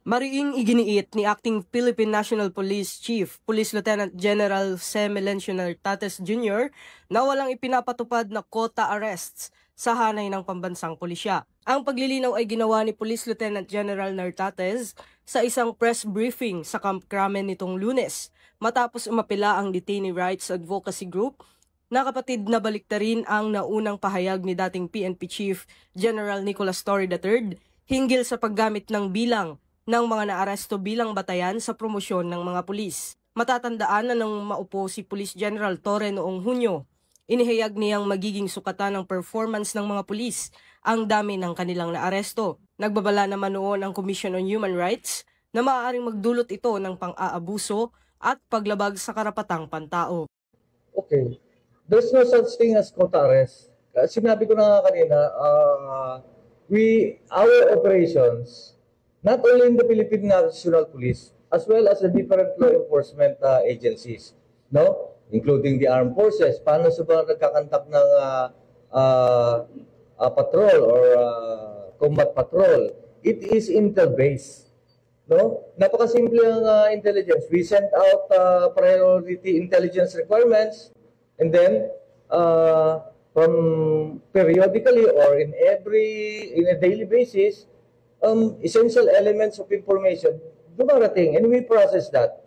Mariing iginiit ni Acting Philippine National Police Chief, Police Lieutenant General C. Melencio Nartates Jr. na walang ipinapatupad na quota arrests sa hanay ng pambansang pulisya. Ang paglilinaw ay ginawa ni Police Lieutenant General Nartates sa isang press briefing sa Camp Crame nitong Lunes matapos umapila ang Detainee Rights Advocacy Group na kapatid na baliktarin ang naunang pahayag ni dating PNP Chief General Nicolas Torre III hinggil sa paggamit ng bilang ng mga naaresto bilang batayan sa promosyon ng mga pulis. Matatandaan na nang maupo si Police General Torre noong Hunyo, inihayag niyang magiging sukatan ng performance ng mga pulis ang dami ng kanilang naaresto. Nagbabala naman noon ang Commission on Human Rights na maaaring magdulot ito ng pang-aabuso at paglabag sa karapatang pantao. Okay. There's no such thing as quota arrest. Sinabi ko na nga kanina, our operations, not only in the Philippine National Police, as well as the different law enforcement agencies, no, including the armed forces. Paano sa ba nagkakantak ng patrol or combat patrol? It is intel-based, no? Napakasimple ang intelligence. We send out priority intelligence requirements, and then from periodically or in a daily basis, essential elements of information dumarating, and we process that.